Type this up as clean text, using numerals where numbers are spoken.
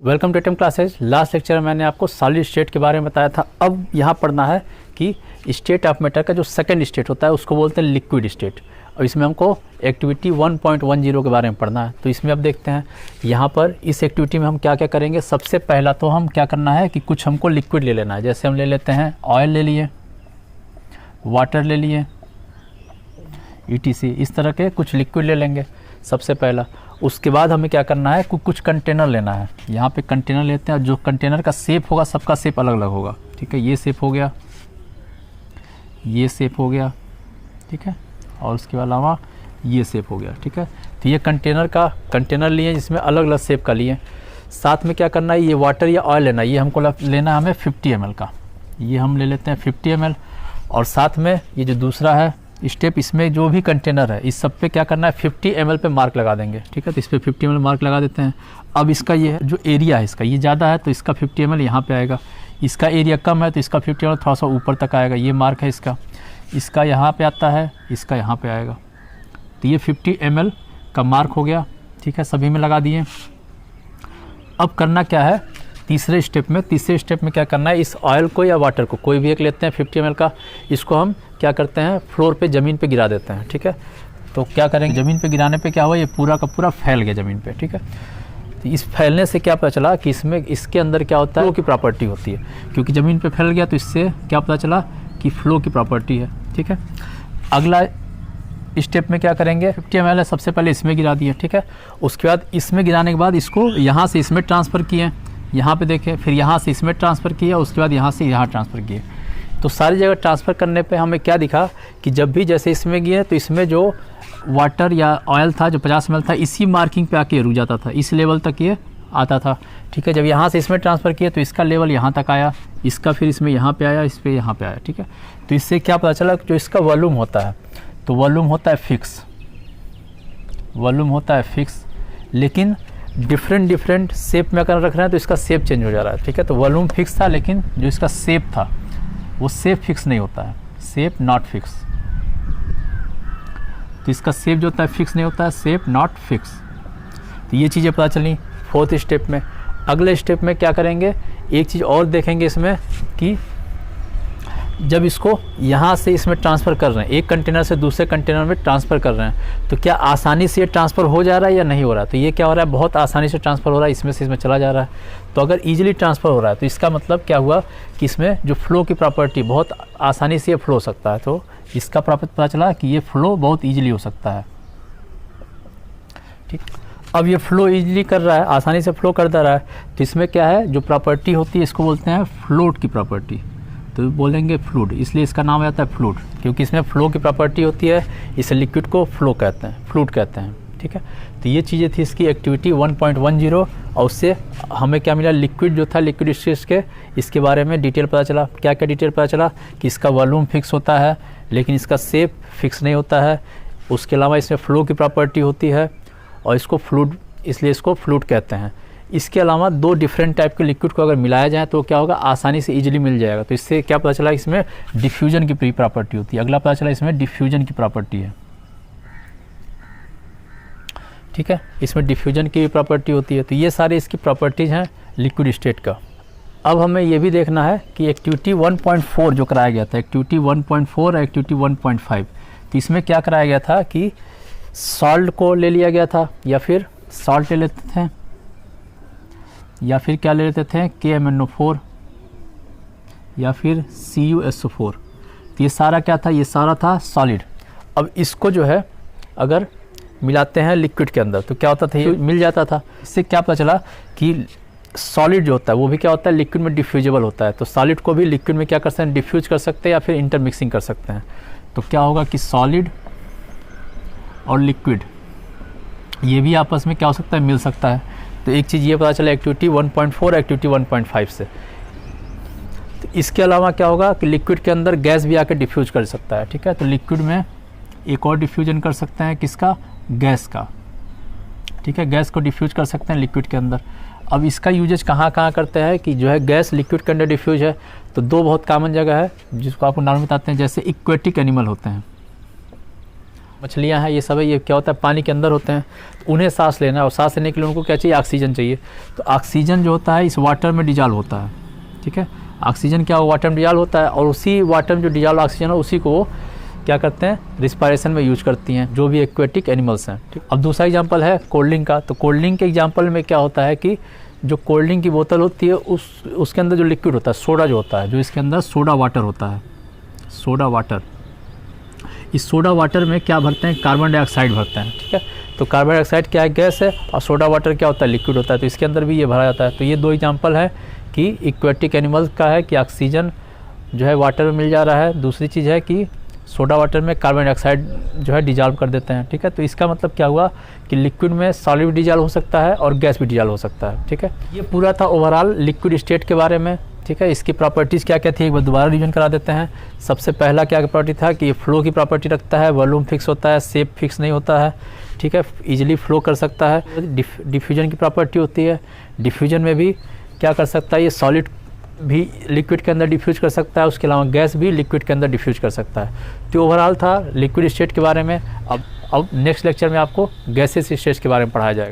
Welcome to टेम classes. Last lecture में मैंने आपको सॉलिड स्टेट के बारे में बताया था। अब यहाँ पढ़ना है कि स्टेट ऑफ मैटर का जो सेकंड स्टेट होता है उसको बोलते हैं लिक्विड स्टेट। और इसमें हमको एक्टिविटी 1.10 के बारे में पढ़ना है। तो इसमें अब देखते हैं यहाँ पर इस एक्टिविटी में हम क्या क्या करेंगे। सबसे पहला तो हम क्या करना है कि कुछ हमको लिक्विड ले लेना है। जैसे हम ले लेते हैं ऑयल ले लिए, वाटर ले लिए, ETC, इस तरह के कुछ लिक्विड ले लेंगे सबसे पहला। उसके बाद हमें क्या करना है, कुछ कंटेनर लेना है। यहाँ पे कंटेनर लेते हैं। जो कंटेनर का शेप होगा सबका शेप अलग अलग होगा, ठीक है। ये शेप हो गया, ये शेप हो गया, ठीक है, और उसके अलावा ये शेप हो गया, ठीक है। तो ये कंटेनर लिए जिसमें अलग अलग शेप का लिए। साथ में क्या करना है, ये वाटर या ऑयल लेना है। ये हमको लेना है हमें 50 ml का, ये हम ले लेते हैं 50 ml। और साथ में ये जो दूसरा है स्टेप, इसमें जो भी कंटेनर है इस सब पे क्या करना है 50 ml पे मार्क लगा देंगे, ठीक है। तो इस पर 50 ml मार्क लगा देते हैं। अब इसका ये जो एरिया है इसका ये ज़्यादा है तो इसका 50 ml यहाँ पे आएगा। इसका एरिया कम है तो इसका 50 ml थोड़ा सा ऊपर तक आएगा। ये मार्क है इसका यहाँ पे आता है, इसका यहाँ पे आएगा। तो ये 50 ml का मार्क हो गया, ठीक है, सभी में लगा दिए। अब करना क्या है तीसरे स्टेप में क्या करना है, इस ऑयल को या वाटर को कोई भी एक लेते हैं 50 ml का, इसको हम क्या करते हैं फ्लोर पे ज़मीन पे गिरा देते हैं, ठीक है। तो क्या करेंगे, ज़मीन पे गिराने पे क्या हुआ, ये पूरा का पूरा फैल गया ज़मीन पे, ठीक है। तो इस फैलने से क्या पता चला कि इसके अंदर क्या होता है, फ्लो की प्रॉपर्टी होती है। क्योंकि ज़मीन पे फैल गया तो इससे क्या पता चला कि फ्लो की प्रॉपर्टी है, ठीक है। अगला स्टेप में क्या करेंगे, 50 ml है, सबसे पहले इसमें गिरा दिए, ठीक है। उसके बाद इसमें गिराने के बाद इसको यहाँ से इसमें ट्रांसफ़र किए, यहाँ पे देखें, फिर यहाँ से इसमें ट्रांसफ़र किया, उसके बाद यहाँ से यहाँ ट्रांसफ़र किए। तो सारी जगह ट्रांसफ़र करने पे हमें क्या दिखा कि जब भी जैसे इसमें गए तो इसमें जो वाटर या ऑयल था जो 50 ml था इसी मार्किंग पे आके रुक जाता था, इस लेवल तक ये आता था, ठीक है। जब यहाँ से इसमें ट्रांसफ़र किया तो इसका लेवल यहाँ तक आया, इसका फिर इसमें यहाँ पे आया, इस पर यहाँ पे आया, ठीक है। तो इससे क्या पता चला जो इसका वॉल्यूम होता है, तो वॉल्यूम होता है फिक्स, लेकिन डिफरेंट शेप में अगर रख रहे हैं तो इसका शेप चेंज हो जा रहा है, ठीक है। तो वॉल्यूम फिक्स था लेकिन जो इसका शेप था वो शेप फिक्स नहीं होता है, शेप नॉट फिक्स। तो इसका शेप जो होता है फिक्स नहीं होता है, शेप नॉट फिक्स। तो ये चीज़ें पता चली फोर्थ स्टेप में। अगले स्टेप में क्या करेंगे, एक चीज़ और देखेंगे इसमें कि जब इसको यहाँ से इसमें ट्रांसफ़र कर रहे हैं, एक कंटेनर से दूसरे कंटेनर में ट्रांसफ़र कर रहे हैं, तो क्या आसानी से ये ट्रांसफ़र हो जा रहा है या नहीं हो रहा है। तो ये क्या हो रहा है, बहुत आसानी से ट्रांसफ़र हो रहा है, इसमें से इसमें चला जा रहा है। तो अगर ईजिली ट्रांसफ़र हो रहा है तो इसका मतलब क्या हुआ कि इसमें जो फ़्लो की प्रॉपर्टी बहुत आसानी से ये फ़्लो हो सकता है। तो इसका पता चला कि ये फ़्लो बहुत ईजिली हो सकता है, ठीक। अब ये फ़्लो ईजिली कर रहा है, आसानी से फ़्लो करता रहा है, तो इसमें क्या है जो प्रॉपर्टी होती है इसको बोलते हैं फ्लूइड की प्रॉपर्टी। तो बोलेंगे फ्लूइड, इसलिए इसका नाम आता है फ्लूइड, क्योंकि इसमें फ्लो की प्रॉपर्टी होती है। इस लिक्विड को फ्लूइड कहते हैं, ठीक है। तो ये चीज़ें थी इसकी एक्टिविटी 1.10। और उससे हमें क्या मिला, लिक्विड जो था लिक्विड स्टेट के इसके बारे में डिटेल पता चला। क्या क्या डिटेल पता चला कि इसका वॉल्यूम फिक्स होता है लेकिन इसका शेप फिक्स नहीं होता है। उसके अलावा इसमें फ्लो की प्रॉपर्टी होती है और इसको फ्लूइड, इसलिए इसको फ्लूइड कहते हैं। इसके अलावा दो डिफरेंट टाइप के लिक्विड को अगर मिलाया जाए तो क्या होगा, आसानी से इजीली मिल जाएगा। तो इससे क्या पता चला, इसमें डिफ्यूजन की प्रॉपर्टी होती है। अगला पता चला इसमें डिफ्यूजन की प्रॉपर्टी है, ठीक है, इसमें डिफ्यूजन की प्रॉपर्टी होती है। तो ये सारी इसकी प्रॉपर्टीज़ हैं लिक्विड स्टेट का। अब हमें ये भी देखना है कि एक्टिविटी 1.4 जो कराया गया था, एक्टिविटी 1.4 और एक्टिविटी 1.5, तो इसमें क्या कराया गया था कि सॉल्ट को ले लिया गया था, या फिर सॉल्ट ले लेते थे, या फिर क्या ले लेते थे KMnO4, या फिर CuSO4। तो ये सारा क्या था, ये सारा था सॉलिड। अब इसको जो है अगर मिलाते हैं लिक्विड के अंदर तो क्या होता था, ये मिल जाता था। इससे क्या पता चला कि सॉलिड जो होता है वो भी क्या होता है, लिक्विड में डिफ्यूजेबल होता है। तो सॉलिड को भी लिक्विड में क्या कर सकते हैं, डिफ्यूज कर सकते हैं या फिर इंटरमिक्सिंग कर सकते हैं। तो क्या होगा कि सॉलिड और लिक्विड ये भी आपस में क्या हो सकता है, मिल सकता है। तो एक चीज़ ये पता चला एक्टिविटी 1.4 एक्टिविटी 1.5 से। तो इसके अलावा क्या होगा कि लिक्विड के अंदर गैस भी आकर डिफ्यूज कर सकता है, ठीक है। तो लिक्विड में एक और डिफ्यूजन कर सकते हैं, किसका, गैस का, ठीक है, गैस को डिफ्यूज कर सकते हैं लिक्विड के अंदर। अब इसका यूजेज कहाँ करते हैं कि जो है गैस लिक्विड के अंदर डिफ्यूज है, तो दो बहुत कॉमन जगह है जिसको आपको नाम बताते हैं। जैसे एक्वेटिक एनिमल होते हैं, मछलियाँ हैं, ये सब है, ये क्या होता है पानी के अंदर होते हैं, तो उन्हें सांस लेना है और सांस लेने के लिए उनको क्या चाहिए, ऑक्सीजन चाहिए। तो ऑक्सीजन जो होता है इस वाटर में डिजॉल्व होता है, ठीक है। ऑक्सीजन क्या वाटर में डिजॉल्व होता है और उसी वाटर में जो डिजॉल्व ऑक्सीजन है उसी को वो क्या करते हैं, रिस्पायरेशन में यूज करती हैं जो भी एक्वेटिक एनिमल्स हैं, ठीक। अब दूसरा एग्जांपल है कोल्ड ड्रिंक का। तो कोल्ड ड्रिंक के एग्जांपल में क्या होता है कि जो कोल्ड ड्रिंक की बोतल होती है उसके अंदर जो लिक्विड होता है, सोडा जो होता है, जो इसके अंदर सोडा वाटर होता है, सोडा वाटर, इस सोडा वाटर में क्या भरते हैं, कार्बन डाइऑक्साइड भरते हैं, ठीक है। तो कार्बन डाइऑक्साइड क्या है, गैस है, और सोडा वाटर क्या होता है, लिक्विड होता है। तो इसके अंदर भी ये भरा जाता है। तो ये दो एग्जांपल है कि एक्वेटिक एनिमल्स का है कि ऑक्सीजन जो है वाटर में मिल जा रहा है, दूसरी चीज़ है कि सोडा वाटर में कार्बन डाइऑक्साइड जो है डिजॉल्व कर देते हैं, ठीक है। तो इसका मतलब क्या हुआ कि लिक्विड में सॉलिड भी डिजॉल्व हो सकता है और गैस भी डिजॉल्व हो सकता है, ठीक है। ये पूरा था ओवरऑल लिक्विड स्टेट के बारे में, ठीक है। इसकी प्रॉपर्टीज़ क्या क्या थी एक बार दोबारा रिवीजन करा देते हैं। सबसे पहला क्या प्रॉपर्टी था कि ये फ्लो की प्रॉपर्टी रखता है, वॉल्यूम फिक्स होता है, शेप फिक्स नहीं होता है, ठीक है, इजीली फ्लो कर सकता है। डिफ्यूजन की प्रॉपर्टी होती है, डिफ्यूजन में भी क्या कर सकता है, ये सॉलिड भी लिक्विड के अंदर डिफ्यूज कर सकता है, उसके अलावा गैस भी लिक्विड के अंदर डिफ्यूज कर सकता है। तो ओवरऑल था लिक्विड स्टेट के बारे में। अब नेक्स्ट लेक्चर में आपको गैसेस स्टेट के बारे में पढ़ाया जाएगा।